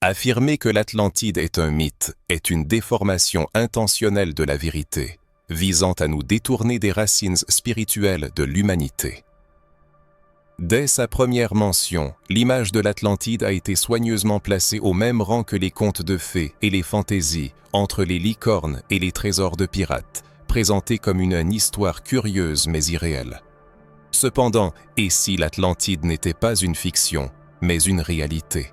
Affirmer que l'Atlantide est un mythe est une déformation intentionnelle de la vérité, visant à nous détourner des racines spirituelles de l'humanité. Dès sa première mention, l'image de l'Atlantide a été soigneusement placée au même rang que les contes de fées et les fantaisies, entre les licornes et les trésors de pirates, présentée comme une histoire curieuse mais irréelle. Cependant, et si l'Atlantide n'était pas une fiction, mais une réalité?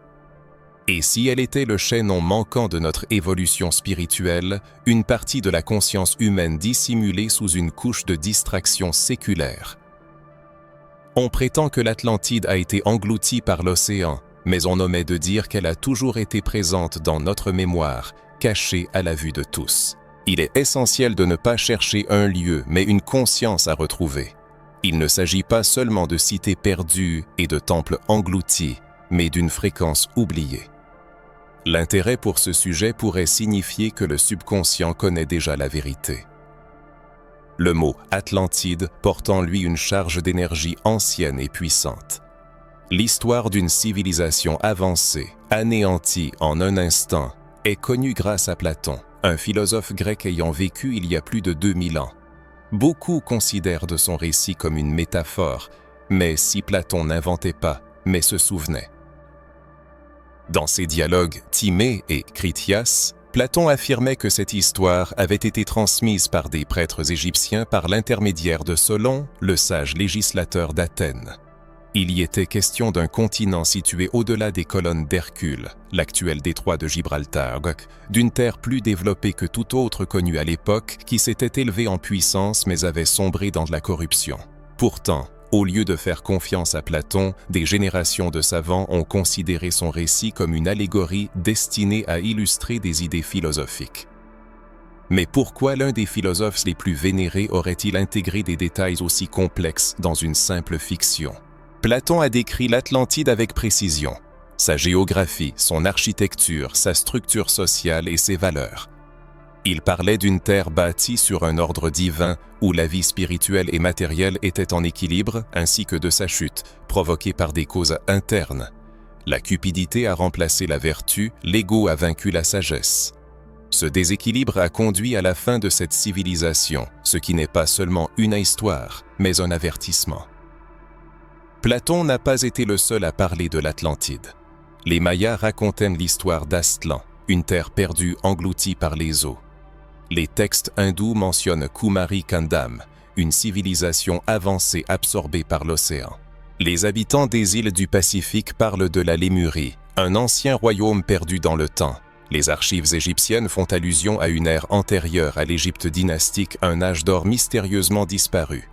Et si elle était le chaînon manquant de notre évolution spirituelle, une partie de la conscience humaine dissimulée sous une couche de distraction séculaire? On prétend que l'Atlantide a été engloutie par l'océan, mais on omet de dire qu'elle a toujours été présente dans notre mémoire, cachée à la vue de tous. Il est essentiel de ne pas chercher un lieu, mais une conscience à retrouver. Il ne s'agit pas seulement de cités perdues et de temples engloutis, mais d'une fréquence oubliée. L'intérêt pour ce sujet pourrait signifier que le subconscient connaît déjà la vérité. Le mot « Atlantide » porte en lui une charge d'énergie ancienne et puissante. L'histoire d'une civilisation avancée, anéantie en un instant, est connue grâce à Platon, un philosophe grec ayant vécu il y a plus de 2000 ans. Beaucoup considèrent de son récit comme une métaphore, mais si Platon n'inventait pas, mais se souvenait. Dans ses dialogues Timée et Critias, Platon affirmait que cette histoire avait été transmise par des prêtres égyptiens par l'intermédiaire de Solon, le sage législateur d'Athènes. Il y était question d'un continent situé au-delà des colonnes d'Hercule, l'actuel détroit de Gibraltar, d'une terre plus développée que toute autre connue à l'époque, qui s'était élevée en puissance mais avait sombré dans de la corruption. Pourtant, au lieu de faire confiance à Platon, des générations de savants ont considéré son récit comme une allégorie destinée à illustrer des idées philosophiques. Mais pourquoi l'un des philosophes les plus vénérés aurait-il intégré des détails aussi complexes dans une simple fiction? Platon a décrit l'Atlantide avec précision, sa géographie, son architecture, sa structure sociale et ses valeurs. Il parlait d'une terre bâtie sur un ordre divin où la vie spirituelle et matérielle étaient en équilibre, ainsi que de sa chute, provoquée par des causes internes. La cupidité a remplacé la vertu, l'ego a vaincu la sagesse. Ce déséquilibre a conduit à la fin de cette civilisation, ce qui n'est pas seulement une histoire, mais un avertissement. Platon n'a pas été le seul à parler de l'Atlantide. Les Mayas racontaient l'histoire d'Aztlan, une terre perdue engloutie par les eaux. Les textes hindous mentionnent Kumari Kandam, une civilisation avancée absorbée par l'océan. Les habitants des îles du Pacifique parlent de la Lémurie, un ancien royaume perdu dans le temps. Les archives égyptiennes font allusion à une ère antérieure à l'Égypte dynastique, un âge d'or mystérieusement disparu.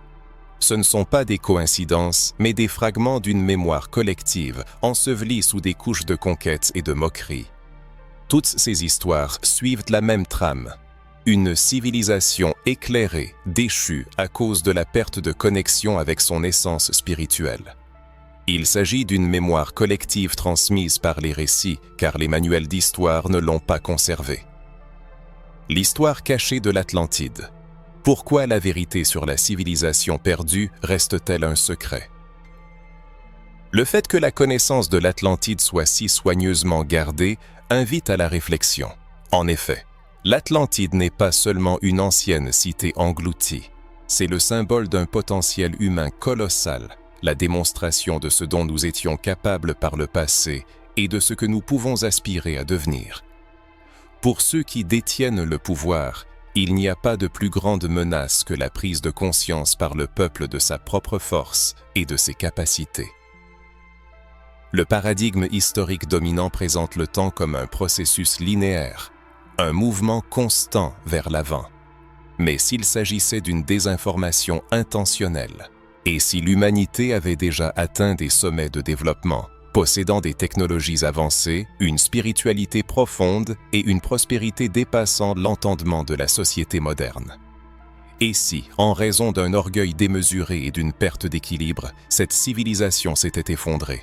Ce ne sont pas des coïncidences, mais des fragments d'une mémoire collective, ensevelis sous des couches de conquête et de moquerie. Toutes ces histoires suivent la même trame. Une civilisation éclairée, déchue à cause de la perte de connexion avec son essence spirituelle. Il s'agit d'une mémoire collective transmise par les récits, car les manuels d'histoire ne l'ont pas conservée. L'histoire cachée de l'Atlantide. Pourquoi la vérité sur la civilisation perdue reste-t-elle un secret? Le fait que la connaissance de l'Atlantide soit si soigneusement gardée invite à la réflexion. En effet, l'Atlantide n'est pas seulement une ancienne cité engloutie, c'est le symbole d'un potentiel humain colossal, la démonstration de ce dont nous étions capables par le passé et de ce que nous pouvons aspirer à devenir. Pour ceux qui détiennent le pouvoir, il n'y a pas de plus grande menace que la prise de conscience par le peuple de sa propre force et de ses capacités. Le paradigme historique dominant présente le temps comme un processus linéaire, un mouvement constant vers l'avant. Mais s'il s'agissait d'une désinformation intentionnelle, et si l'humanité avait déjà atteint des sommets de développement, possédant des technologies avancées, une spiritualité profonde et une prospérité dépassant l'entendement de la société moderne. Et si, en raison d'un orgueil démesuré et d'une perte d'équilibre, cette civilisation s'était effondrée?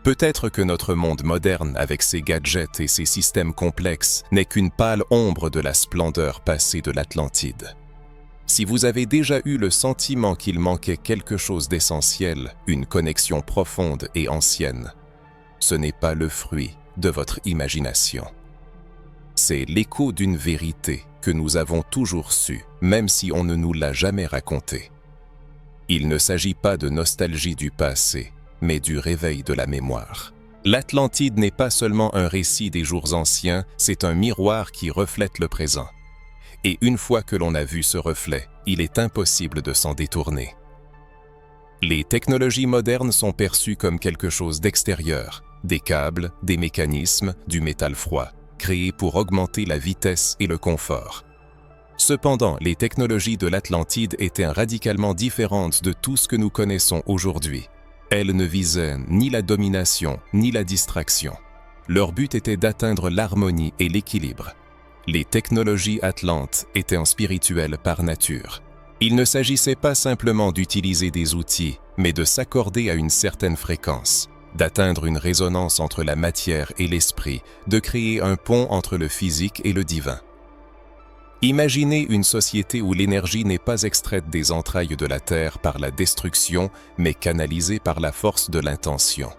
Peut-être que notre monde moderne, avec ses gadgets et ses systèmes complexes, n'est qu'une pâle ombre de la splendeur passée de l'Atlantide. Si vous avez déjà eu le sentiment qu'il manquait quelque chose d'essentiel, une connexion profonde et ancienne, ce n'est pas le fruit, de votre imagination. C'est l'écho d'une vérité que nous avons toujours su, même si on ne nous l'a jamais racontée. Il ne s'agit pas de nostalgie du passé, mais du réveil de la mémoire. L'Atlantide n'est pas seulement un récit des jours anciens, c'est un miroir qui reflète le présent. Et une fois que l'on a vu ce reflet, il est impossible de s'en détourner. Les technologies modernes sont perçues comme quelque chose d'extérieur, des câbles, des mécanismes, du métal froid, créés pour augmenter la vitesse et le confort. Cependant, les technologies de l'Atlantide étaient radicalement différentes de tout ce que nous connaissons aujourd'hui. Elles ne visaient ni la domination, ni la distraction. Leur but était d'atteindre l'harmonie et l'équilibre. Les technologies atlantes étaient spirituelles par nature. Il ne s'agissait pas simplement d'utiliser des outils, mais de s'accorder à une certaine fréquence, d'atteindre une résonance entre la matière et l'esprit, de créer un pont entre le physique et le divin. Imaginez une société où l'énergie n'est pas extraite des entrailles de la Terre par la destruction, mais canalisée par la force de l'intention.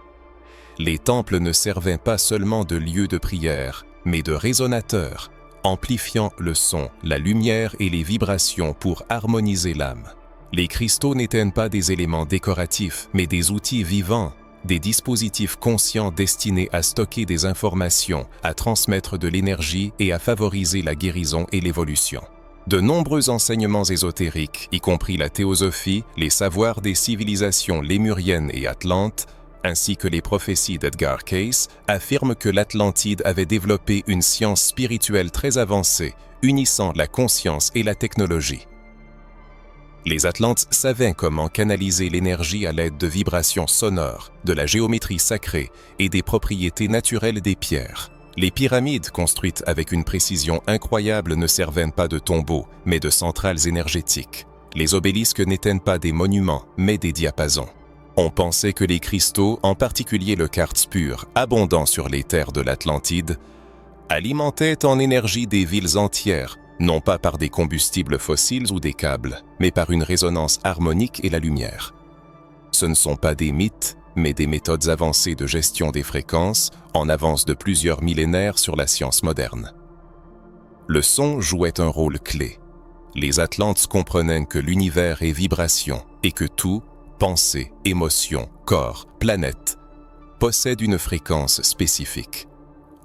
Les temples ne servaient pas seulement de lieux de prière, mais de résonateurs, amplifiant le son, la lumière et les vibrations pour harmoniser l'âme. Les cristaux n'étaient pas des éléments décoratifs, mais des outils vivants, des dispositifs conscients destinés à stocker des informations, à transmettre de l'énergie et à favoriser la guérison et l'évolution. De nombreux enseignements ésotériques, y compris la théosophie, les savoirs des civilisations lémuriennes et atlantes, ainsi que les prophéties d'Edgar Cayce, affirment que l'Atlantide avait développé une science spirituelle très avancée, unissant la conscience et la technologie. Les Atlantes savaient comment canaliser l'énergie à l'aide de vibrations sonores, de la géométrie sacrée et des propriétés naturelles des pierres. Les pyramides construites avec une précision incroyable ne servaient pas de tombeaux, mais de centrales énergétiques. Les obélisques n'étaient pas des monuments, mais des diapasons. On pensait que les cristaux, en particulier le quartz pur, abondant sur les terres de l'Atlantide, alimentaient en énergie des villes entières, non pas par des combustibles fossiles ou des câbles, mais par une résonance harmonique et la lumière. Ce ne sont pas des mythes, mais des méthodes avancées de gestion des fréquences, en avance de plusieurs millénaires sur la science moderne. Le son jouait un rôle clé. Les Atlantes comprenaient que l'univers est vibration et que tout, pensée, émotion, corps, planète, possède une fréquence spécifique.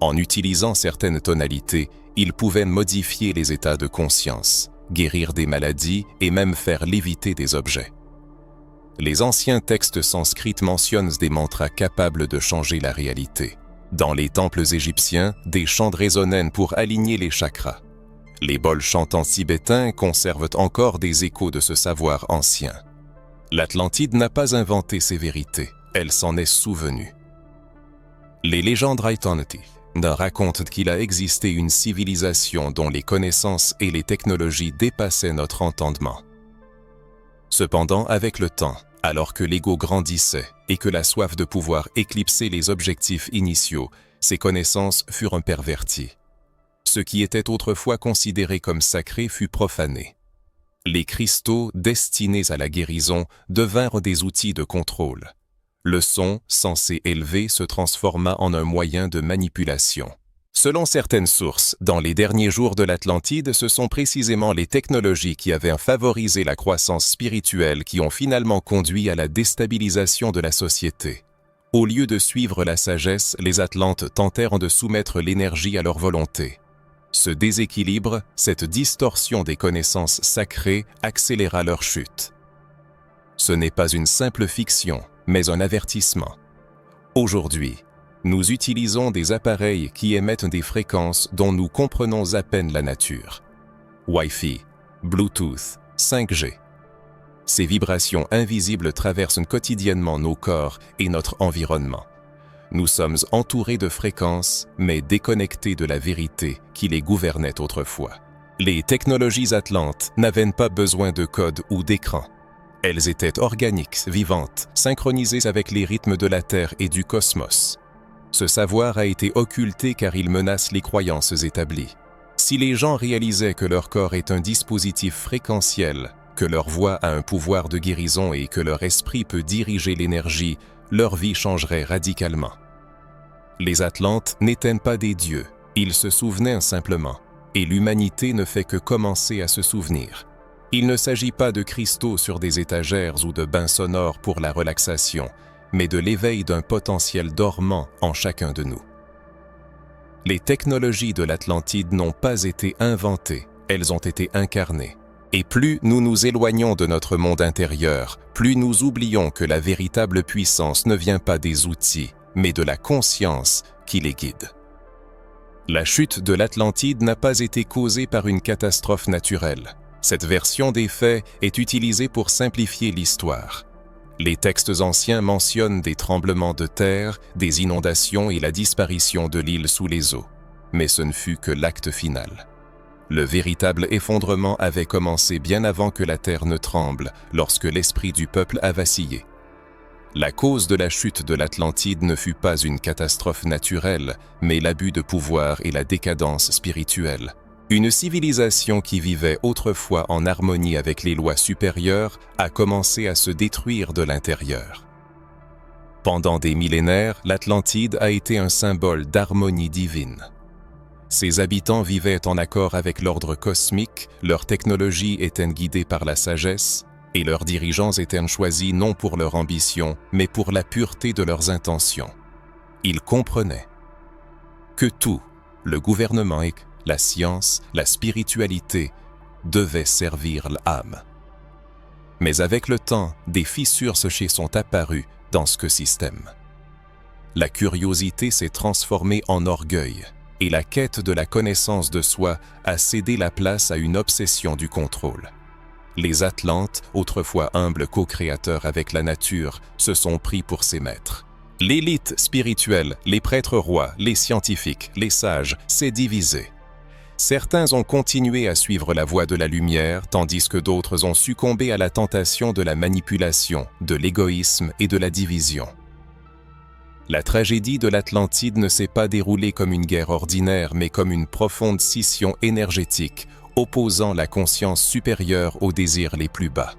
En utilisant certaines tonalités, ils pouvaient modifier les états de conscience, guérir des maladies et même faire léviter des objets. Les anciens textes sanskrits mentionnent des mantras capables de changer la réalité. Dans les temples égyptiens, des chants résonnent pour aligner les chakras. Les bols chantants tibétains conservent encore des échos de ce savoir ancien. L'Atlantide n'a pas inventé ces vérités, elle s'en est souvenue. Les légendes Raitanati racontent qu'il a existé une civilisation dont les connaissances et les technologies dépassaient notre entendement. Cependant, avec le temps, alors que l'ego grandissait et que la soif de pouvoir éclipsait les objectifs initiaux, ces connaissances furent perverties. Ce qui était autrefois considéré comme sacré fut profané. Les cristaux destinés à la guérison devinrent des outils de contrôle. Le son, censé élever, se transforma en un moyen de manipulation. Selon certaines sources, dans les derniers jours de l'Atlantide, ce sont précisément les technologies qui avaient favorisé la croissance spirituelle qui ont finalement conduit à la déstabilisation de la société. Au lieu de suivre la sagesse, les Atlantes tentèrent de soumettre l'énergie à leur volonté. Ce déséquilibre, cette distorsion des connaissances sacrées accéléra leur chute. Ce n'est pas une simple fiction, mais un avertissement. Aujourd'hui, nous utilisons des appareils qui émettent des fréquences dont nous comprenons à peine la nature. Wi-Fi, Bluetooth, 5G. Ces vibrations invisibles traversent quotidiennement nos corps et notre environnement. Nous sommes entourés de fréquences, mais déconnectés de la vérité qui les gouvernait autrefois. Les technologies atlantes n'avaient pas besoin de code ou d'écran. Elles étaient organiques, vivantes, synchronisées avec les rythmes de la Terre et du cosmos. Ce savoir a été occulté car il menace les croyances établies. Si les gens réalisaient que leur corps est un dispositif fréquentiel, que leur voix a un pouvoir de guérison et que leur esprit peut diriger l'énergie, leur vie changerait radicalement. Les Atlantes n'étaient pas des dieux, ils se souvenaient simplement, et l'humanité ne fait que commencer à se souvenir. Il ne s'agit pas de cristaux sur des étagères ou de bains sonores pour la relaxation, mais de l'éveil d'un potentiel dormant en chacun de nous. Les technologies de l'Atlantide n'ont pas été inventées, elles ont été incarnées. Et plus nous nous éloignons de notre monde intérieur, plus nous oublions que la véritable puissance ne vient pas des outils, mais de la conscience qui les guide. La chute de l'Atlantide n'a pas été causée par une catastrophe naturelle. Cette version des faits est utilisée pour simplifier l'histoire. Les textes anciens mentionnent des tremblements de terre, des inondations et la disparition de l'île sous les eaux. Mais ce ne fut que l'acte final. Le véritable effondrement avait commencé bien avant que la terre ne tremble, lorsque l'esprit du peuple a vacillé. La cause de la chute de l'Atlantide ne fut pas une catastrophe naturelle, mais l'abus de pouvoir et la décadence spirituelle. Une civilisation qui vivait autrefois en harmonie avec les lois supérieures a commencé à se détruire de l'intérieur. Pendant des millénaires, l'Atlantide a été un symbole d'harmonie divine. Ses habitants vivaient en accord avec l'ordre cosmique, leur technologie était guidée par la sagesse, et leurs dirigeants étaient choisis non pour leur ambition, mais pour la pureté de leurs intentions. Ils comprenaient que tout, le gouvernement, la science, la spiritualité, devait servir l'âme. Mais avec le temps, des fissures sont apparues dans ce système. La curiosité s'est transformée en orgueil, et la quête de la connaissance de soi a cédé la place à une obsession du contrôle. Les Atlantes, autrefois humbles co-créateurs avec la nature, se sont pris pour ses maîtres. L'élite spirituelle, les prêtres rois, les scientifiques, les sages, s'est divisée. Certains ont continué à suivre la voie de la lumière, tandis que d'autres ont succombé à la tentation de la manipulation, de l'égoïsme et de la division. La tragédie de l'Atlantide ne s'est pas déroulée comme une guerre ordinaire, mais comme une profonde scission énergétique, opposant la conscience supérieure aux désirs les plus bas.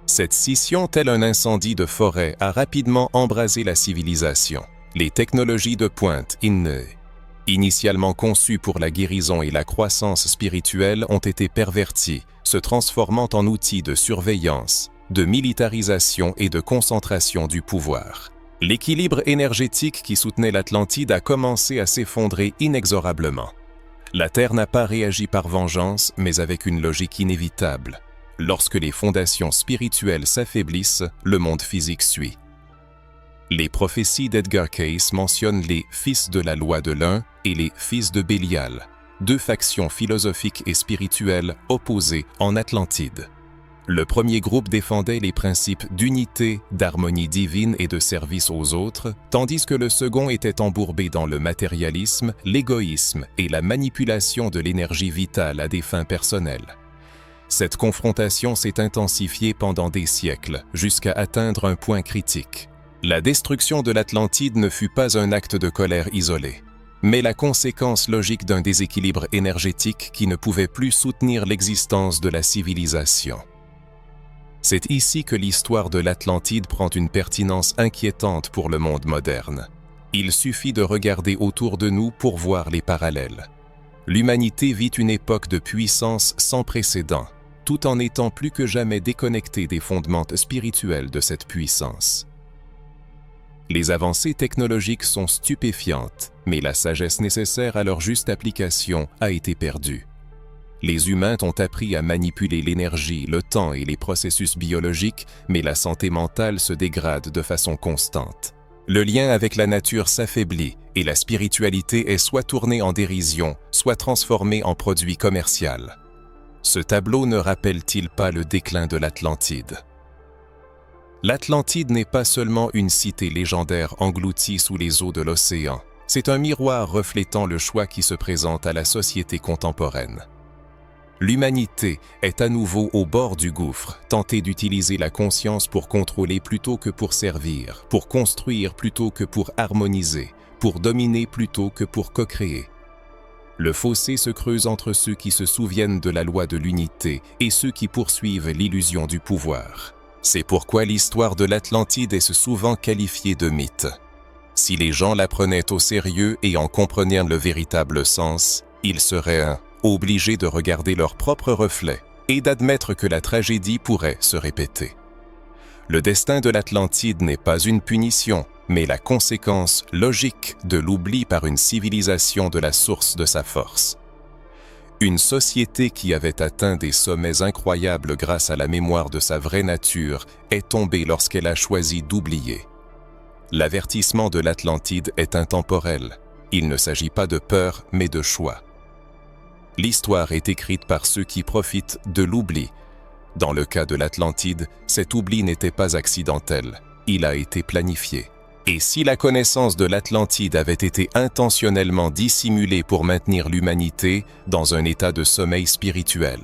Cette scission, tel un incendie de forêt, a rapidement embrasé la civilisation. Les technologies de pointe, initialement conçues pour la guérison et la croissance spirituelle, ont été perverties, se transformant en outils de surveillance, de militarisation et de concentration du pouvoir. L'équilibre énergétique qui soutenait l'Atlantide a commencé à s'effondrer inexorablement. La Terre n'a pas réagi par vengeance, mais avec une logique inévitable. Lorsque les fondations spirituelles s'affaiblissent, le monde physique suit. Les prophéties d'Edgar Cayce mentionnent les « fils de la loi de l'un » et les « fils de Bélial », deux factions philosophiques et spirituelles opposées en Atlantide. Le premier groupe défendait les principes d'unité, d'harmonie divine et de service aux autres, tandis que le second était embourbé dans le matérialisme, l'égoïsme et la manipulation de l'énergie vitale à des fins personnelles. Cette confrontation s'est intensifiée pendant des siècles, jusqu'à atteindre un point critique. La destruction de l'Atlantide ne fut pas un acte de colère isolé, mais la conséquence logique d'un déséquilibre énergétique qui ne pouvait plus soutenir l'existence de la civilisation. C'est ici que l'histoire de l'Atlantide prend une pertinence inquiétante pour le monde moderne. Il suffit de regarder autour de nous pour voir les parallèles. L'humanité vit une époque de puissance sans précédent, tout en étant plus que jamais déconnectée des fondements spirituels de cette puissance. Les avancées technologiques sont stupéfiantes, mais la sagesse nécessaire à leur juste application a été perdue. Les humains ont appris à manipuler l'énergie, le temps et les processus biologiques, mais la santé mentale se dégrade de façon constante. Le lien avec la nature s'affaiblit et la spiritualité est soit tournée en dérision, soit transformée en produit commercial. Ce tableau ne rappelle-t-il pas le déclin de l'Atlantide? L'Atlantide n'est pas seulement une cité légendaire engloutie sous les eaux de l'océan, c'est un miroir reflétant le choix qui se présente à la société contemporaine. L'humanité est à nouveau au bord du gouffre, tentée d'utiliser la conscience pour contrôler plutôt que pour servir, pour construire plutôt que pour harmoniser, pour dominer plutôt que pour co-créer. Le fossé se creuse entre ceux qui se souviennent de la loi de l'unité et ceux qui poursuivent l'illusion du pouvoir. C'est pourquoi l'histoire de l'Atlantide est souvent qualifiée de mythe. Si les gens la prenaient au sérieux et en comprenaient le véritable sens, ils seraient obligés de regarder leur propre reflet et d'admettre que la tragédie pourrait se répéter. Le destin de l'Atlantide n'est pas une punition, mais la conséquence logique de l'oubli par une civilisation de la source de sa force. Une société qui avait atteint des sommets incroyables grâce à la mémoire de sa vraie nature est tombée lorsqu'elle a choisi d'oublier. L'avertissement de l'Atlantide est intemporel. Il ne s'agit pas de peur, mais de choix. L'histoire est écrite par ceux qui profitent de l'oubli. Dans le cas de l'Atlantide, cet oubli n'était pas accidentel, il a été planifié. Et si la connaissance de l'Atlantide avait été intentionnellement dissimulée pour maintenir l'humanité dans un état de sommeil spirituel?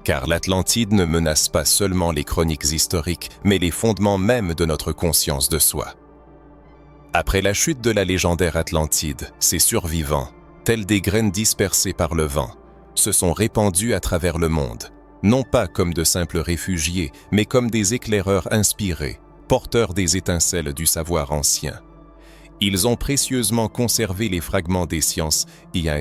Car l'Atlantide ne menace pas seulement les chroniques historiques, mais les fondements même de notre conscience de soi. Après la chute de la légendaire Atlantide, ses survivants, tels des graines dispersées par le vent, se sont répandus à travers le monde, non pas comme de simples réfugiés, mais comme des éclaireurs inspirés, porteurs des étincelles du savoir ancien. Ils ont précieusement conservé les fragments des sciences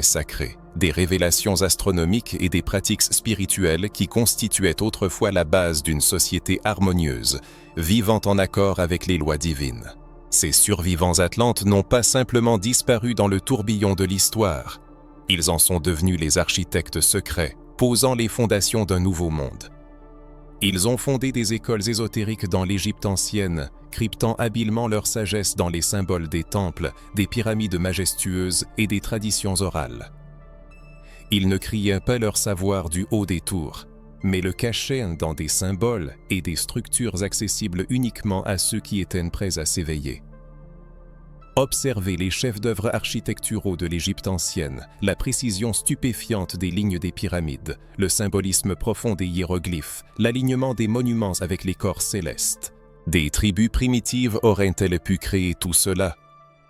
sacrées, des révélations astronomiques et des pratiques spirituelles qui constituaient autrefois la base d'une société harmonieuse, vivant en accord avec les lois divines. Ces survivants atlantes n'ont pas simplement disparu dans le tourbillon de l'histoire. Ils en sont devenus les architectes secrets, posant les fondations d'un nouveau monde. Ils ont fondé des écoles ésotériques dans l'Égypte ancienne, cryptant habilement leur sagesse dans les symboles des temples, des pyramides majestueuses et des traditions orales. Ils ne criaient pas leur savoir du haut des tours, mais le cachaient dans des symboles et des structures accessibles uniquement à ceux qui étaient prêts à s'éveiller. Observez les chefs-d'œuvre architecturaux de l'Égypte ancienne, la précision stupéfiante des lignes des pyramides, le symbolisme profond des hiéroglyphes, l'alignement des monuments avec les corps célestes. Des tribus primitives auraient-elles pu créer tout cela?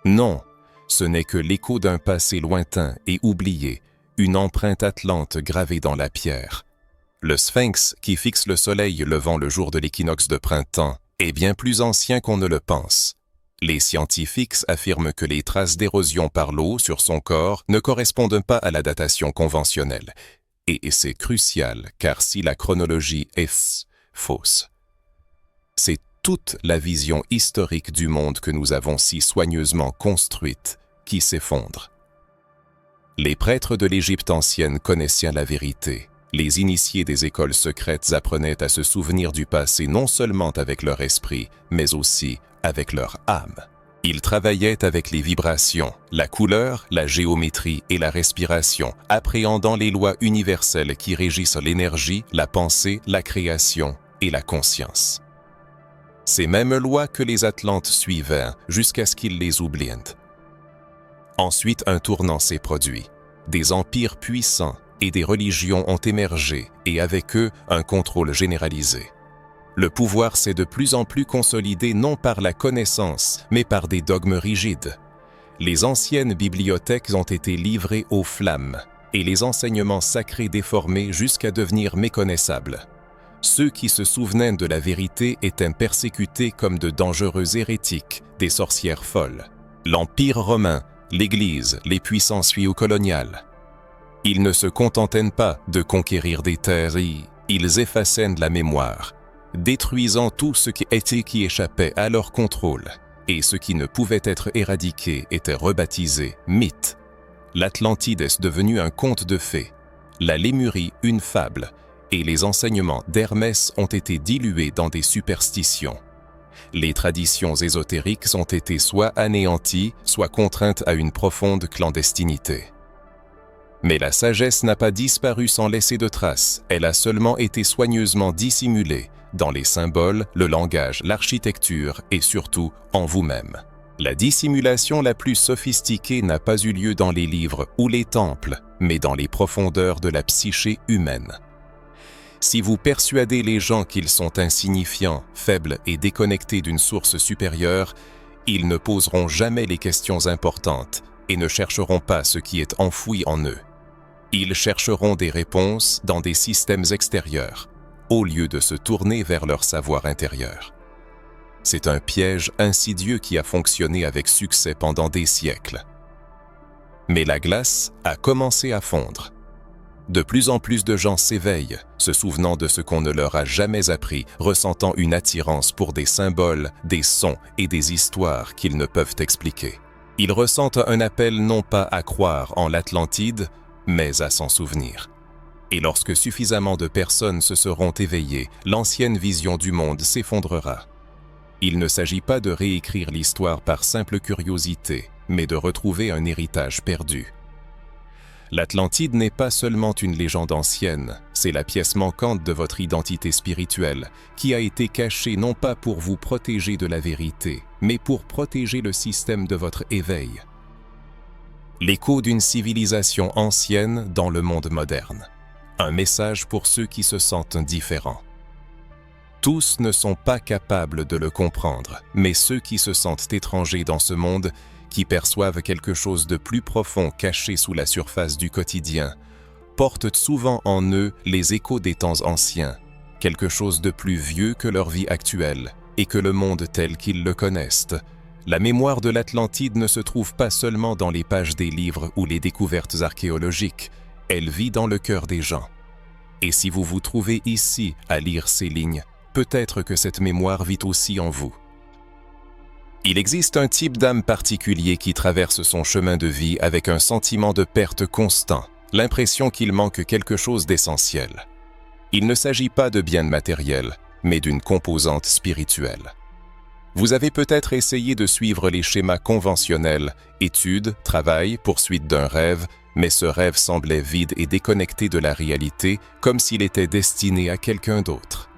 Non, ce n'est que l'écho d'un passé lointain et oublié, une empreinte atlante gravée dans la pierre. Le sphinx, qui fixe le soleil levant le jour de l'équinoxe de printemps, est bien plus ancien qu'on ne le pense. Les scientifiques affirment que les traces d'érosion par l'eau sur son corps ne correspondent pas à la datation conventionnelle. Et c'est crucial, car si la chronologie est fausse, c'est toute la vision historique du monde que nous avons si soigneusement construite qui s'effondre. Les prêtres de l'Égypte ancienne connaissaient la vérité. Les initiés des écoles secrètes apprenaient à se souvenir du passé non seulement avec leur esprit, mais aussi avec leur âme. Ils travaillaient avec les vibrations, la couleur, la géométrie et la respiration, appréhendant les lois universelles qui régissent l'énergie, la pensée, la création et la conscience. Ces mêmes lois que les Atlantes suivaient jusqu'à ce qu'ils les oublient. Ensuite, un tournant s'est produit. Des empires puissants et des religions ont émergé et avec eux un contrôle généralisé. Le pouvoir s'est de plus en plus consolidé non par la connaissance, mais par des dogmes rigides. Les anciennes bibliothèques ont été livrées aux flammes et les enseignements sacrés déformés jusqu'à devenir méconnaissables. Ceux qui se souvenaient de la vérité étaient persécutés comme de dangereux hérétiques, des sorcières folles. L'Empire romain, l'Église, les puissances coloniales. Ils ne se contentaient pas de conquérir des terres, ils effaçaient de la mémoire, détruisant tout ce qui échappait à leur contrôle, et ce qui ne pouvait être éradiqué était rebaptisé mythe. L'Atlantide est devenue un conte de fées, la Lémurie une fable, et les enseignements d'Hermès ont été dilués dans des superstitions. Les traditions ésotériques ont été soit anéanties, soit contraintes à une profonde clandestinité. Mais la sagesse n'a pas disparu sans laisser de traces, elle a seulement été soigneusement dissimulée dans les symboles, le langage, l'architecture et surtout en vous-même. La dissimulation la plus sophistiquée n'a pas eu lieu dans les livres ou les temples, mais dans les profondeurs de la psyché humaine. Si vous persuadez les gens qu'ils sont insignifiants, faibles et déconnectés d'une source supérieure, ils ne poseront jamais les questions importantes et ne chercheront pas ce qui est enfoui en eux. Ils chercheront des réponses dans des systèmes extérieurs, au lieu de se tourner vers leur savoir intérieur. C'est un piège insidieux qui a fonctionné avec succès pendant des siècles. Mais la glace a commencé à fondre. De plus en plus de gens s'éveillent, se souvenant de ce qu'on ne leur a jamais appris, ressentant une attirance pour des symboles, des sons et des histoires qu'ils ne peuvent expliquer. Ils ressentent un appel non pas à croire en l'Atlantide, mais à s'en souvenir. Et lorsque suffisamment de personnes se seront éveillées, l'ancienne vision du monde s'effondrera. Il ne s'agit pas de réécrire l'histoire par simple curiosité, mais de retrouver un héritage perdu. L'Atlantide n'est pas seulement une légende ancienne, c'est la pièce manquante de votre identité spirituelle, qui a été cachée non pas pour vous protéger de la vérité, mais pour protéger le système de votre éveil. L'écho d'une civilisation ancienne dans le monde moderne. Un message pour ceux qui se sentent différents. Tous ne sont pas capables de le comprendre, mais ceux qui se sentent étrangers dans ce monde, qui perçoivent quelque chose de plus profond caché sous la surface du quotidien, portent souvent en eux les échos des temps anciens, quelque chose de plus vieux que leur vie actuelle et que le monde tel qu'ils le connaissent. La mémoire de l'Atlantide ne se trouve pas seulement dans les pages des livres ou les découvertes archéologiques, elle vit dans le cœur des gens. Et si vous vous trouvez ici à lire ces lignes, peut-être que cette mémoire vit aussi en vous. Il existe un type d'âme particulier qui traverse son chemin de vie avec un sentiment de perte constant, l'impression qu'il manque quelque chose d'essentiel. Il ne s'agit pas de biens matériels, mais d'une composante spirituelle. Vous avez peut-être essayé de suivre les schémas conventionnels, études, travail, poursuite d'un rêve, mais ce rêve semblait vide et déconnecté de la réalité, comme s'il était destiné à quelqu'un d'autre.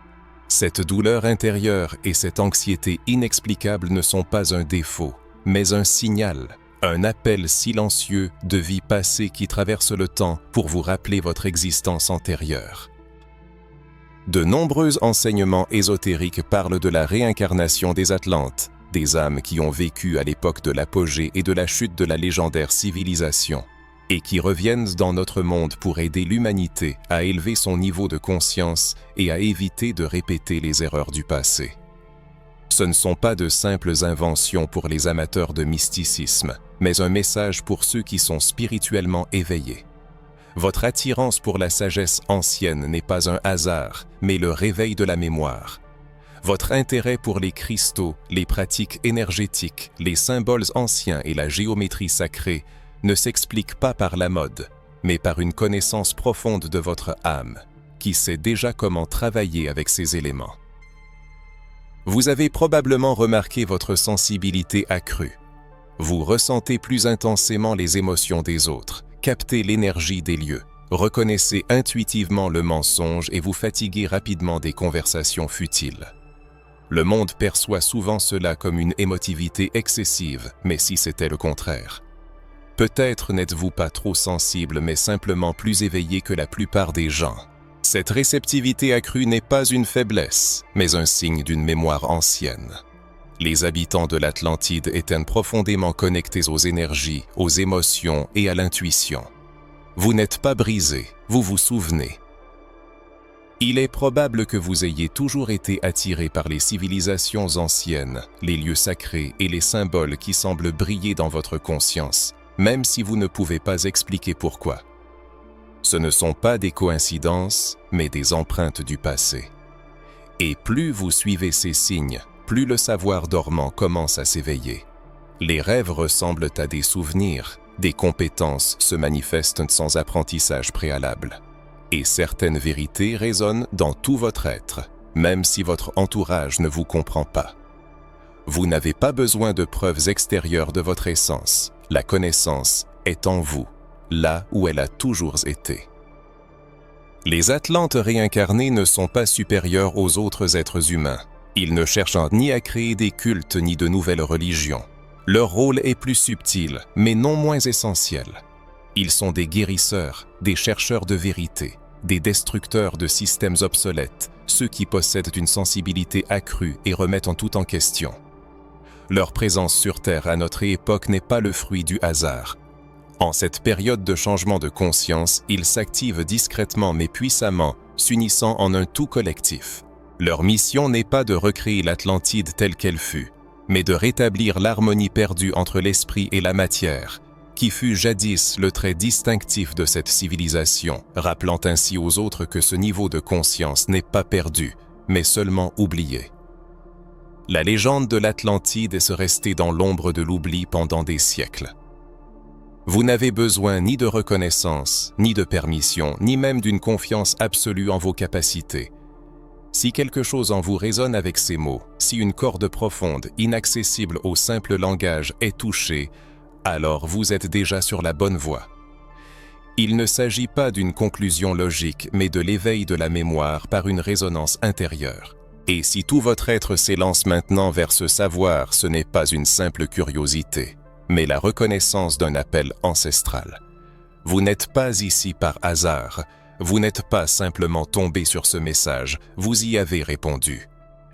Cette douleur intérieure et cette anxiété inexplicable ne sont pas un défaut, mais un signal, un appel silencieux de vie passée qui traverse le temps pour vous rappeler votre existence antérieure. De nombreux enseignements ésotériques parlent de la réincarnation des Atlantes, des âmes qui ont vécu à l'époque de l'apogée et de la chute de la légendaire civilisation, et qui reviennent dans notre monde pour aider l'humanité à élever son niveau de conscience et à éviter de répéter les erreurs du passé. Ce ne sont pas de simples inventions pour les amateurs de mysticisme, mais un message pour ceux qui sont spirituellement éveillés. Votre attirance pour la sagesse ancienne n'est pas un hasard, mais le réveil de la mémoire. Votre intérêt pour les cristaux, les pratiques énergétiques, les symboles anciens et la géométrie sacrée ne s'explique pas par la mode, mais par une connaissance profonde de votre âme, qui sait déjà comment travailler avec ces éléments. Vous avez probablement remarqué votre sensibilité accrue. Vous ressentez plus intensément les émotions des autres, captez l'énergie des lieux, reconnaissez intuitivement le mensonge et vous fatiguez rapidement des conversations futiles. Le monde perçoit souvent cela comme une émotivité excessive, mais si c'était le contraire. Peut-être n'êtes-vous pas trop sensible, mais simplement plus éveillé que la plupart des gens. Cette réceptivité accrue n'est pas une faiblesse, mais un signe d'une mémoire ancienne. Les habitants de l'Atlantide étaient profondément connectés aux énergies, aux émotions et à l'intuition. Vous n'êtes pas brisé, vous vous souvenez. Il est probable que vous ayez toujours été attiré par les civilisations anciennes, les lieux sacrés et les symboles qui semblent briller dans votre conscience, même si vous ne pouvez pas expliquer pourquoi. Ce ne sont pas des coïncidences, mais des empreintes du passé. Et plus vous suivez ces signes, plus le savoir dormant commence à s'éveiller. Les rêves ressemblent à des souvenirs, des compétences se manifestent sans apprentissage préalable. Et certaines vérités résonnent dans tout votre être, même si votre entourage ne vous comprend pas. Vous n'avez pas besoin de preuves extérieures de votre essence. La connaissance est en vous, là où elle a toujours été. Les Atlantes réincarnés ne sont pas supérieurs aux autres êtres humains. Ils ne cherchent ni à créer des cultes ni de nouvelles religions. Leur rôle est plus subtil, mais non moins essentiel. Ils sont des guérisseurs, des chercheurs de vérité, des destructeurs de systèmes obsolètes, ceux qui possèdent une sensibilité accrue et remettent tout en question. Leur présence sur Terre à notre époque n'est pas le fruit du hasard. En cette période de changement de conscience, ils s'activent discrètement mais puissamment, s'unissant en un tout collectif. Leur mission n'est pas de recréer l'Atlantide telle qu'elle fut, mais de rétablir l'harmonie perdue entre l'esprit et la matière, qui fut jadis le trait distinctif de cette civilisation, rappelant ainsi aux autres que ce niveau de conscience n'est pas perdu, mais seulement oublié. La légende de l'Atlantide est restée dans l'ombre de l'oubli pendant des siècles. Vous n'avez besoin ni de reconnaissance, ni de permission, ni même d'une confiance absolue en vos capacités. Si quelque chose en vous résonne avec ces mots, si une corde profonde, inaccessible au simple langage est touchée, alors vous êtes déjà sur la bonne voie. Il ne s'agit pas d'une conclusion logique, mais de l'éveil de la mémoire par une résonance intérieure. Et si tout votre être s'élance maintenant vers ce savoir, ce n'est pas une simple curiosité, mais la reconnaissance d'un appel ancestral. Vous n'êtes pas ici par hasard, vous n'êtes pas simplement tombé sur ce message, vous y avez répondu.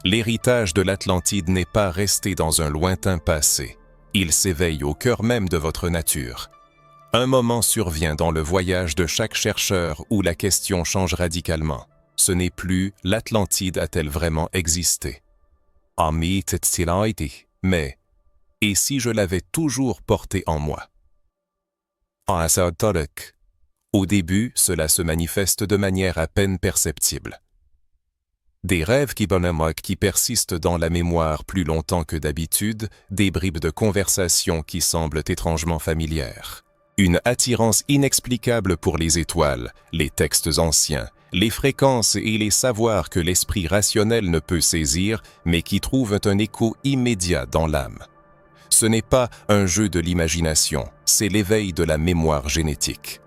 L'héritage de l'Atlantide n'est pas resté dans un lointain passé, il s'éveille au cœur même de votre nature. Un moment survient dans le voyage de chaque chercheur où la question change radicalement. Ce n'est plus « l'Atlantide a-t-elle vraiment existé ?» Mais « et si je l'avais toujours porté en moi ?» Au début, cela se manifeste de manière à peine perceptible. Des rêves qui persistent dans la mémoire plus longtemps que d'habitude, des bribes de conversation qui semblent étrangement familières. Une attirance inexplicable pour les étoiles, les textes anciens, les fréquences et les savoirs que l'esprit rationnel ne peut saisir, mais qui trouvent un écho immédiat dans l'âme. Ce n'est pas un jeu de l'imagination, c'est l'éveil de la mémoire génétique.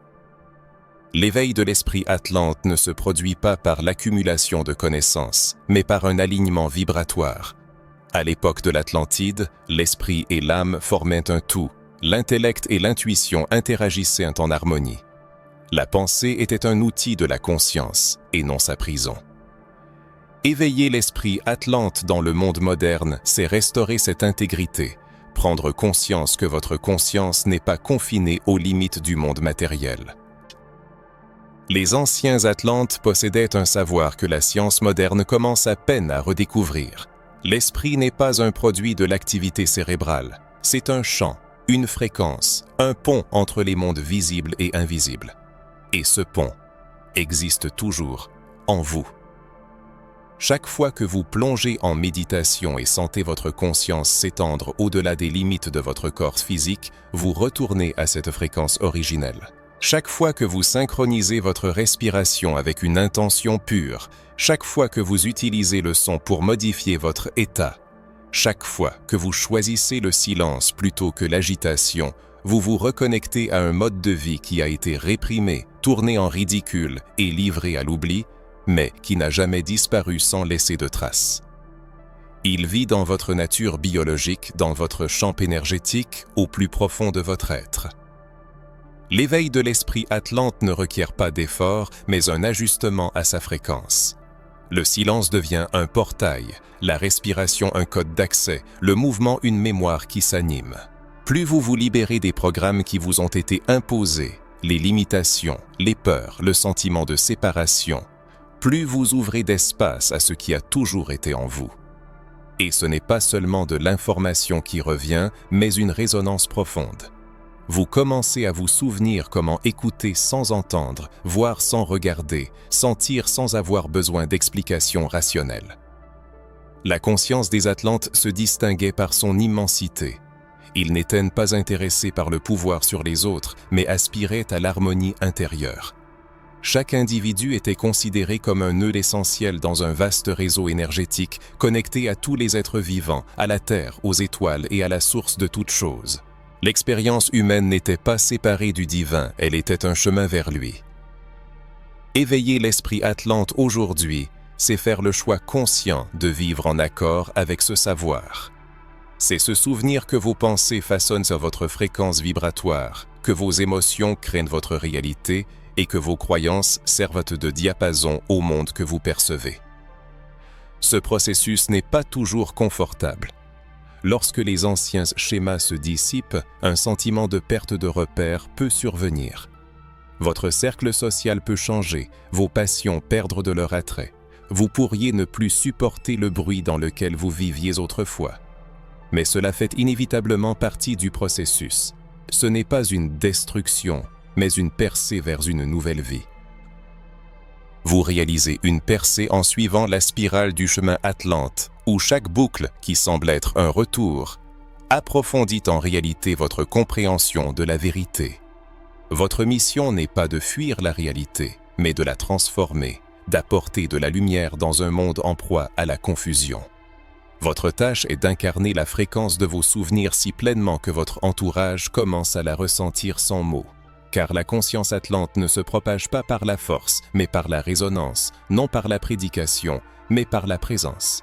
L'éveil de l'esprit atlante ne se produit pas par l'accumulation de connaissances, mais par un alignement vibratoire. À l'époque de l'Atlantide, l'esprit et l'âme formaient un tout, l'intellect et l'intuition interagissaient en harmonie. La pensée était un outil de la conscience, et non sa prison. Éveiller l'esprit atlante dans le monde moderne, c'est restaurer cette intégrité, prendre conscience que votre conscience n'est pas confinée aux limites du monde matériel. Les anciens Atlantes possédaient un savoir que la science moderne commence à peine à redécouvrir. L'esprit n'est pas un produit de l'activité cérébrale, c'est un champ, une fréquence, un pont entre les mondes visibles et invisibles. Et ce pont existe toujours en vous. Chaque fois que vous plongez en méditation et sentez votre conscience s'étendre au-delà des limites de votre corps physique, vous retournez à cette fréquence originelle. Chaque fois que vous synchronisez votre respiration avec une intention pure, chaque fois que vous utilisez le son pour modifier votre état, chaque fois que vous choisissez le silence plutôt que l'agitation, vous vous reconnectez à un mode de vie qui a été réprimé, tourné en ridicule et livré à l'oubli, mais qui n'a jamais disparu sans laisser de traces. Il vit dans votre nature biologique, dans votre champ énergétique, au plus profond de votre être. L'éveil de l'esprit atlante ne requiert pas d'effort, mais un ajustement à sa fréquence. Le silence devient un portail, la respiration un code d'accès, le mouvement une mémoire qui s'anime. Plus vous vous libérez des programmes qui vous ont été imposés, les limitations, les peurs, le sentiment de séparation, plus vous ouvrez d'espace à ce qui a toujours été en vous. Et ce n'est pas seulement de l'information qui revient, mais une résonance profonde. Vous commencez à vous souvenir comment écouter sans entendre, voir sans regarder, sentir sans avoir besoin d'explications rationnelles. La conscience des Atlantes se distinguait par son immensité. Ils n'étaient pas intéressés par le pouvoir sur les autres, mais aspiraient à l'harmonie intérieure. Chaque individu était considéré comme un nœud essentiel dans un vaste réseau énergétique connecté à tous les êtres vivants, à la Terre, aux étoiles et à la source de toutes choses. L'expérience humaine n'était pas séparée du divin, elle était un chemin vers lui. Éveiller l'esprit atlante aujourd'hui, c'est faire le choix conscient de vivre en accord avec ce savoir. C'est se souvenir que vos pensées façonnent votre fréquence vibratoire, que vos émotions créent votre réalité et que vos croyances servent de diapason au monde que vous percevez. Ce processus n'est pas toujours confortable. Lorsque les anciens schémas se dissipent, un sentiment de perte de repère peut survenir. Votre cercle social peut changer, vos passions perdre de leur attrait. vous pourriez ne plus supporter le bruit dans lequel vous viviez autrefois. Mais cela fait inévitablement partie du processus. Ce n'est pas une destruction, mais une percée vers une nouvelle vie. Vous réalisez une percée en suivant la spirale du chemin Atlante, où chaque boucle, qui semble être un retour, approfondit en réalité votre compréhension de la vérité. Votre mission n'est pas de fuir la réalité, mais de la transformer, d'apporter de la lumière dans un monde en proie à la confusion. Votre tâche est d'incarner la fréquence de vos souvenirs si pleinement que votre entourage commence à la ressentir sans mots. Car la conscience atlante ne se propage pas par la force, mais par la résonance, non par la prédication, mais par la présence.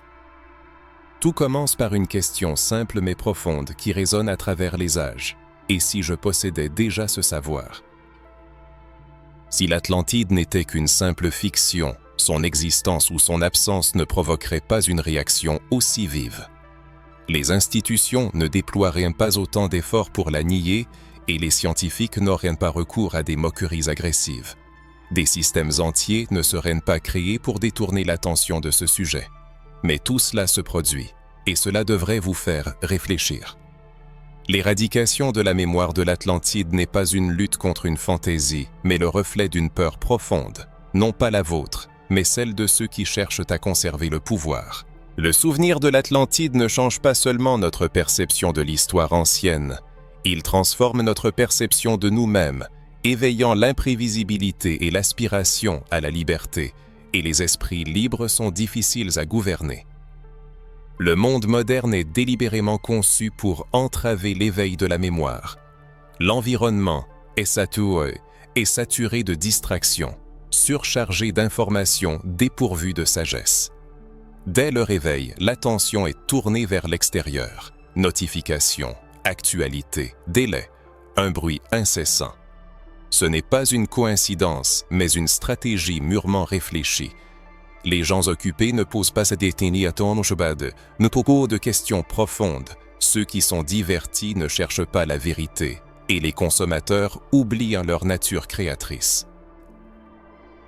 Tout commence par une question simple mais profonde qui résonne à travers les âges. Et si je possédais déjà ce savoir? Si l'Atlantide n'était qu'une simple fiction, son existence ou son absence ne provoquerait pas une réaction aussi vive. Les institutions ne déploieraient pas autant d'efforts pour la nier et les scientifiques n'auraient pas recours à des moqueries agressives. Des systèmes entiers ne seraient pas créés pour détourner l'attention de ce sujet. Mais tout cela se produit, et cela devrait vous faire réfléchir. L'éradication de la mémoire de l'Atlantide n'est pas une lutte contre une fantaisie, mais le reflet d'une peur profonde, non pas la vôtre, mais celle de ceux qui cherchent à conserver le pouvoir. Le souvenir de l'Atlantide ne change pas seulement notre perception de l'histoire ancienne, il transforme notre perception de nous-mêmes, éveillant l'imprévisibilité et l'aspiration à la liberté, et les esprits libres sont difficiles à gouverner. Le monde moderne est délibérément conçu pour entraver l'éveil de la mémoire. L'environnement est saturé de distractions, surchargé d'informations dépourvues de sagesse. Dès le réveil, l'attention est tournée vers l'extérieur. Notifications, actualités, délais, un bruit incessant. Ce n'est pas une coïncidence, mais une stratégie mûrement réfléchie. Les gens occupés ne posent pas de questions profondes. Ceux qui sont divertis ne cherchent pas la vérité, et les consommateurs oublient leur nature créatrice.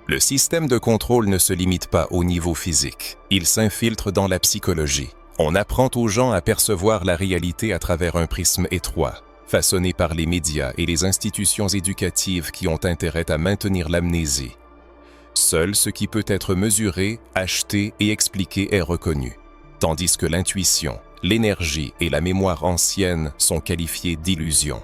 Le système de contrôle ne se limite pas au niveau physique, il s'infiltre dans la psychologie. On apprend aux gens à percevoir la réalité à travers un prisme étroit, façonné par les médias et les institutions éducatives qui ont intérêt à maintenir l'amnésie. Seul ce qui peut être mesuré, acheté et expliqué est reconnu, tandis que l'intuition, l'énergie et la mémoire ancienne sont qualifiées d'illusions.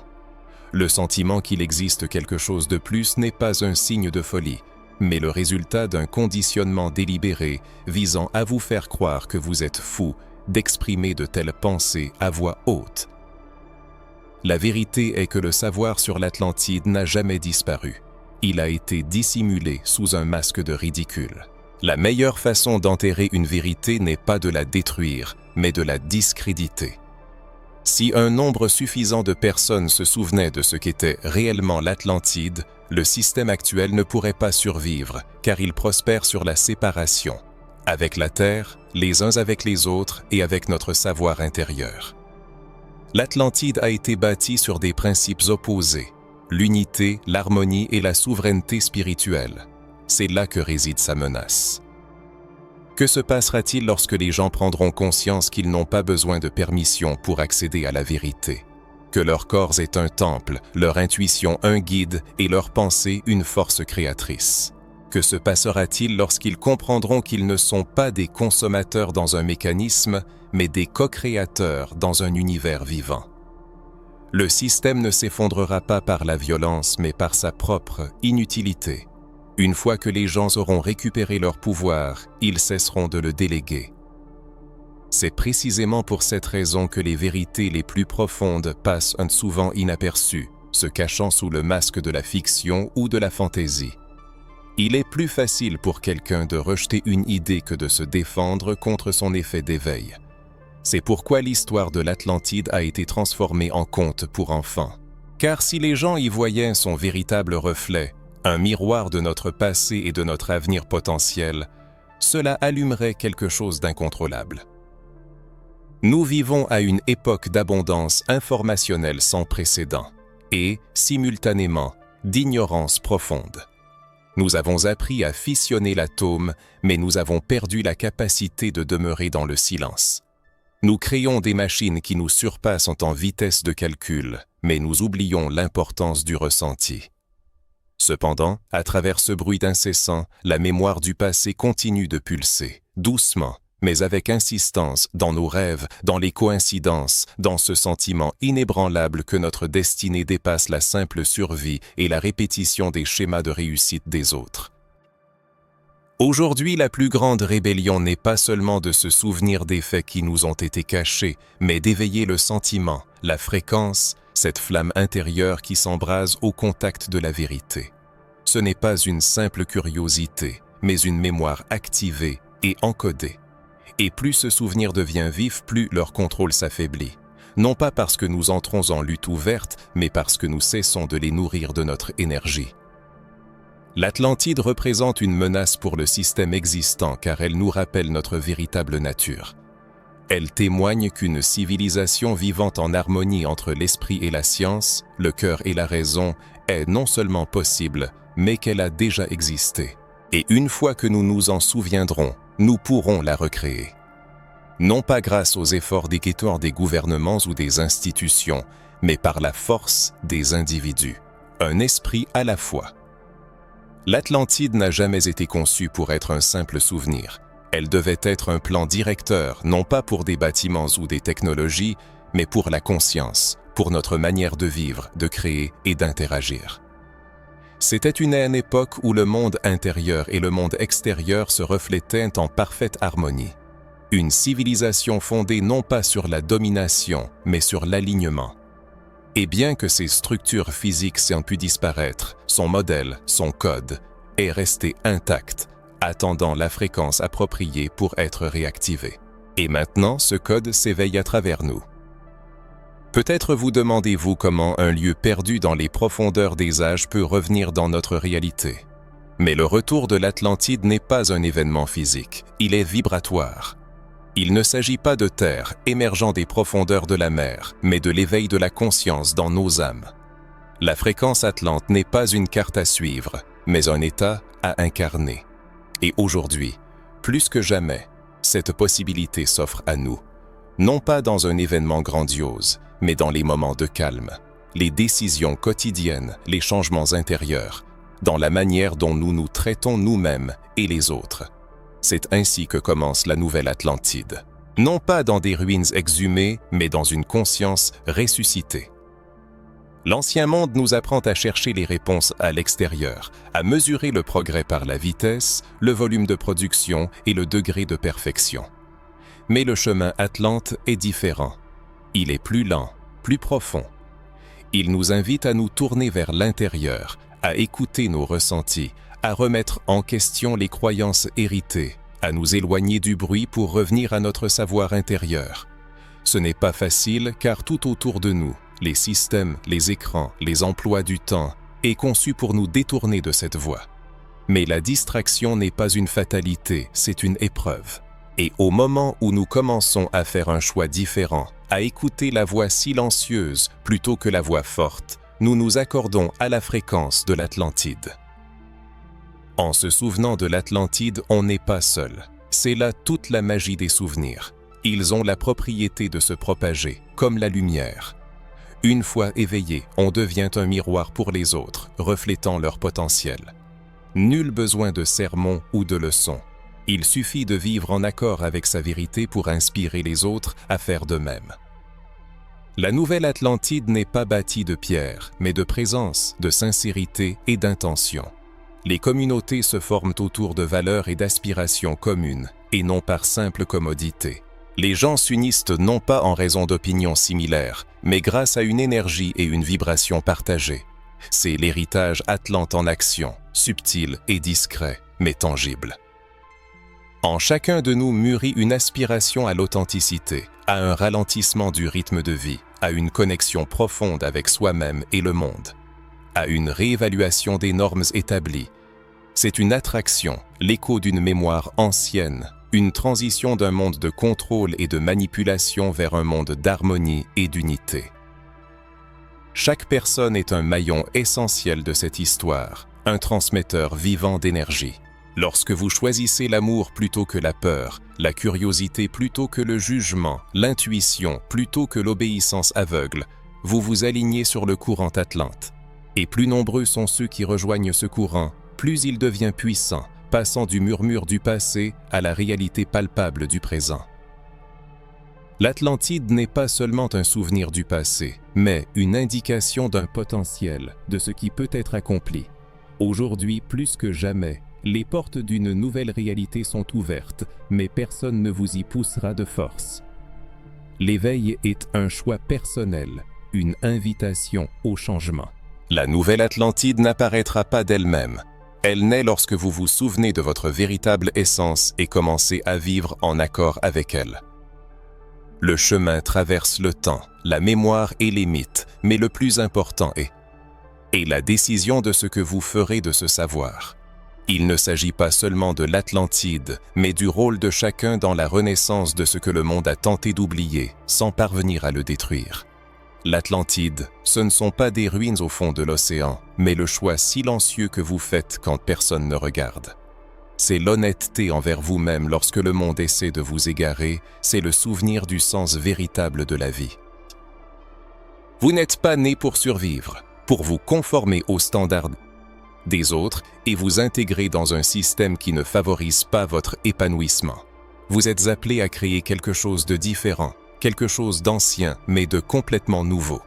Le sentiment qu'il existe quelque chose de plus n'est pas un signe de folie, mais le résultat d'un conditionnement délibéré visant à vous faire croire que vous êtes fou d'exprimer de telles pensées à voix haute. La vérité est que le savoir sur l'Atlantide n'a jamais disparu. Il a été dissimulé sous un masque de ridicule. La meilleure façon d'enterrer une vérité n'est pas de la détruire, mais de la discréditer. Si un nombre suffisant de personnes se souvenaient de ce qu'était réellement l'Atlantide, le système actuel ne pourrait pas survivre, car il prospère sur la séparation, avec la Terre, les uns avec les autres et avec notre savoir intérieur. L'Atlantide a été bâtie sur des principes opposés, l'unité, l'harmonie et la souveraineté spirituelle. C'est là que réside sa menace. Que se passera-t-il lorsque les gens prendront conscience qu'ils n'ont pas besoin de permission pour accéder à la vérité? Que leur corps est un temple, leur intuition un guide et leur pensée une force créatrice? Que se passera-t-il lorsqu'ils comprendront qu'ils ne sont pas des consommateurs dans un mécanisme, mais des co-créateurs dans un univers vivant? Le système ne s'effondrera pas par la violence, mais par sa propre inutilité. Une fois que les gens auront récupéré leur pouvoir, ils cesseront de le déléguer. C'est précisément pour cette raison que les vérités les plus profondes passent souvent inaperçues, se cachant sous le masque de la fiction ou de la fantaisie. Il est plus facile pour quelqu'un de rejeter une idée que de se défendre contre son effet d'éveil. C'est pourquoi l'histoire de l'Atlantide a été transformée en conte pour enfants. Car si les gens y voyaient son véritable reflet, un miroir de notre passé et de notre avenir potentiel, cela allumerait quelque chose d'incontrôlable. Nous vivons à une époque d'abondance informationnelle sans précédent et, simultanément, d'ignorance profonde. Nous avons appris à fissionner l'atome, mais nous avons perdu la capacité de demeurer dans le silence. Nous créons des machines qui nous surpassent en vitesse de calcul, mais nous oublions l'importance du ressenti. Cependant, à travers ce bruit incessant, la mémoire du passé continue de pulser, doucement, mais avec insistance, dans nos rêves, dans les coïncidences, dans ce sentiment inébranlable que notre destinée dépasse la simple survie et la répétition des schémas de réussite des autres. Aujourd'hui, la plus grande rébellion n'est pas seulement de se souvenir des faits qui nous ont été cachés, mais d'éveiller le sentiment, la fréquence, cette flamme intérieure qui s'embrase au contact de la vérité. Ce n'est pas une simple curiosité, mais une mémoire activée et encodée. Et plus ce souvenir devient vif, plus leur contrôle s'affaiblit. Non pas parce que nous entrons en lutte ouverte, mais parce que nous cessons de les nourrir de notre énergie. L'Atlantide représente une menace pour le système existant car elle nous rappelle notre véritable nature. Elle témoigne qu'une civilisation vivant en harmonie entre l'esprit et la science, le cœur et la raison, est non seulement possible, mais qu'elle a déjà existé. Et une fois que nous nous en souviendrons, nous pourrons la recréer. Non pas grâce aux efforts déguetants des gouvernements ou des institutions, mais par la force des individus. Un esprit à la fois. L'Atlantide n'a jamais été conçue pour être un simple souvenir. Elle devait être un plan directeur, non pas pour des bâtiments ou des technologies, mais pour la conscience, pour notre manière de vivre, de créer et d'interagir. C'était une époque où le monde intérieur et le monde extérieur se reflétaient en parfaite harmonie. Une civilisation fondée non pas sur la domination, mais sur l'alignement. Et bien que ces structures physiques aient pu disparaître, son modèle, son code, est resté intact, attendant la fréquence appropriée pour être réactivé. Et maintenant, ce code s'éveille à travers nous. Peut-être vous demandez-vous comment un lieu perdu dans les profondeurs des âges peut revenir dans notre réalité. Mais le retour de l'Atlantide n'est pas un événement physique, il est vibratoire. Il ne s'agit pas de terre émergeant des profondeurs de la mer, mais de l'éveil de la conscience dans nos âmes. La fréquence atlante n'est pas une carte à suivre, mais un état à incarner. Et aujourd'hui, plus que jamais, cette possibilité s'offre à nous. Non pas dans un événement grandiose, mais dans les moments de calme, les décisions quotidiennes, les changements intérieurs, dans la manière dont nous nous traitons nous-mêmes et les autres. C'est ainsi que commence la nouvelle Atlantide. Non pas dans des ruines exhumées, mais dans une conscience ressuscitée. L'ancien monde nous apprend à chercher les réponses à l'extérieur, à mesurer le progrès par la vitesse, le volume de production et le degré de perfection. Mais le chemin Atlante est différent. Il est plus lent, plus profond. Il nous invite à nous tourner vers l'intérieur, à écouter nos ressentis, à remettre en question les croyances héritées, à nous éloigner du bruit pour revenir à notre savoir intérieur. Ce n'est pas facile car tout autour de nous, les systèmes, les écrans, les emplois du temps, est conçu pour nous détourner de cette voie. Mais la distraction n'est pas une fatalité, c'est une épreuve. Et au moment où nous commençons à faire un choix différent, à écouter la voix silencieuse plutôt que la voix forte, nous nous accordons à la fréquence de l'Atlantide. En se souvenant de l'Atlantide, on n'est pas seul. C'est là toute la magie des souvenirs. Ils ont la propriété de se propager, comme la lumière. Une fois éveillé, on devient un miroir pour les autres, reflétant leur potentiel. Nul besoin de sermons ou de leçons. Il suffit de vivre en accord avec sa vérité pour inspirer les autres à faire de même. La nouvelle Atlantide n'est pas bâtie de pierres, mais de présence, de sincérité et d'intention. Les communautés se forment autour de valeurs et d'aspirations communes, et non par simple commodité. Les gens s'unissent non pas en raison d'opinions similaires, mais grâce à une énergie et une vibration partagées. C'est l'héritage atlante en action, subtil et discret, mais tangible. En chacun de nous mûrit une aspiration à l'authenticité, à un ralentissement du rythme de vie, à une connexion profonde avec soi-même et le monde, à une réévaluation des normes établies. C'est une attraction, l'écho d'une mémoire ancienne, une transition d'un monde de contrôle et de manipulation vers un monde d'harmonie et d'unité. Chaque personne est un maillon essentiel de cette histoire, un transmetteur vivant d'énergie. Lorsque vous choisissez l'amour plutôt que la peur, la curiosité plutôt que le jugement, l'intuition plutôt que l'obéissance aveugle, vous vous alignez sur le courant Atlante. Et plus nombreux sont ceux qui rejoignent ce courant, plus il devient puissant, passant du murmure du passé à la réalité palpable du présent. L'Atlantide n'est pas seulement un souvenir du passé, mais une indication d'un potentiel, de ce qui peut être accompli. Aujourd'hui, plus que jamais, les portes d'une nouvelle réalité sont ouvertes, mais personne ne vous y poussera de force. L'éveil est un choix personnel, une invitation au changement. La nouvelle Atlantide n'apparaîtra pas d'elle-même. Elle naît lorsque vous vous souvenez de votre véritable essence et commencez à vivre en accord avec elle. Le chemin traverse le temps, la mémoire et les mythes, mais le plus important est la décision de ce que vous ferez de ce savoir. Il ne s'agit pas seulement de l'Atlantide, mais du rôle de chacun dans la renaissance de ce que le monde a tenté d'oublier, sans parvenir à le détruire. L'Atlantide, ce ne sont pas des ruines au fond de l'océan, mais le choix silencieux que vous faites quand personne ne regarde. C'est l'honnêteté envers vous-même lorsque le monde essaie de vous égarer, c'est le souvenir du sens véritable de la vie. Vous n'êtes pas né pour survivre, pour vous conformer aux standards des autres et vous intégrer dans un système qui ne favorise pas votre épanouissement. Vous êtes appelé à créer quelque chose de différent, quelque chose d'ancien mais de complètement nouveau.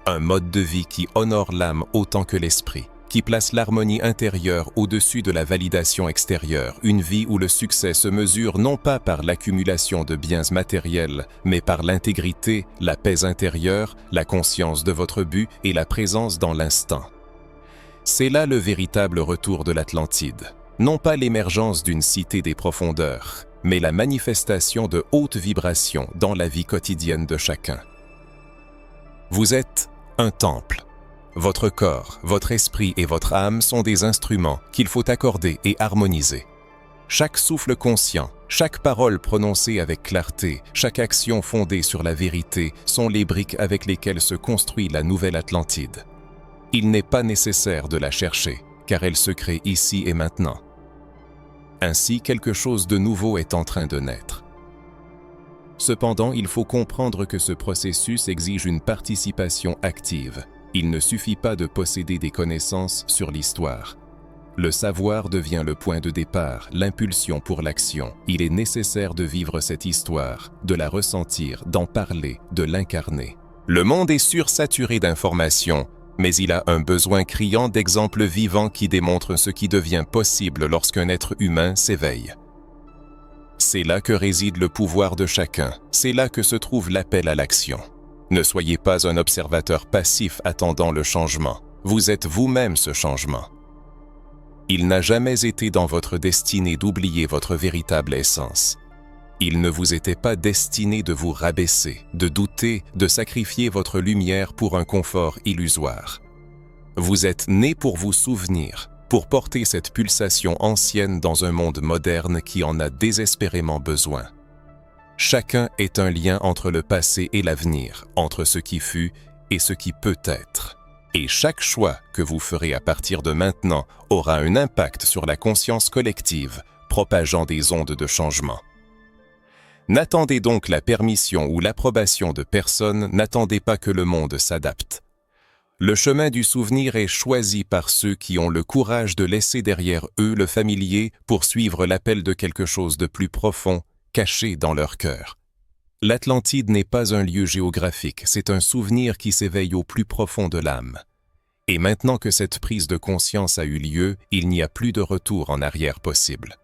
Un mode de vie qui honore l'âme autant que l'esprit, qui place l'harmonie intérieure au-dessus de la validation extérieure, une vie où le succès se mesure non pas par l'accumulation de biens matériels, mais par l'intégrité, la paix intérieure, la conscience de votre but et la présence dans l'instant. C'est là le véritable retour de l'Atlantide, non pas l'émergence d'une cité des profondeurs, mais la manifestation de hautes vibrations dans la vie quotidienne de chacun. Vous êtes un temple. Votre corps, votre esprit et votre âme sont des instruments qu'il faut accorder et harmoniser. Chaque souffle conscient, chaque parole prononcée avec clarté, chaque action fondée sur la vérité sont les briques avec lesquelles se construit la nouvelle Atlantide. Il n'est pas nécessaire de la chercher, car elle se crée ici et maintenant. Ainsi, quelque chose de nouveau est en train de naître. Cependant, il faut comprendre que ce processus exige une participation active. Il ne suffit pas de posséder des connaissances sur l'histoire. Le savoir devient le point de départ, l'impulsion pour l'action. Il est nécessaire de vivre cette histoire, de la ressentir, d'en parler, de l'incarner. Le monde est sursaturé d'informations, mais il a un besoin criant d'exemples vivants qui démontrent ce qui devient possible lorsqu'un être humain s'éveille. C'est là que réside le pouvoir de chacun, c'est là que se trouve l'appel à l'action. Ne soyez pas un observateur passif attendant le changement, vous êtes vous-même ce changement. Il n'a jamais été dans votre destinée d'oublier votre véritable essence. Il ne vous était pas destiné de vous rabaisser, de douter, de sacrifier votre lumière pour un confort illusoire. Vous êtes né pour vous souvenir, pour porter cette pulsation ancienne dans un monde moderne qui en a désespérément besoin. Chacun est un lien entre le passé et l'avenir, entre ce qui fut et ce qui peut être. Et chaque choix que vous ferez à partir de maintenant aura un impact sur la conscience collective, propageant des ondes de changement. N'attendez donc la permission ou l'approbation de personne, n'attendez pas que le monde s'adapte. Le chemin du souvenir est choisi par ceux qui ont le courage de laisser derrière eux le familier pour suivre l'appel de quelque chose de plus profond, caché dans leur cœur. L'Atlantide n'est pas un lieu géographique, c'est un souvenir qui s'éveille au plus profond de l'âme. Et maintenant que cette prise de conscience a eu lieu, il n'y a plus de retour en arrière possible.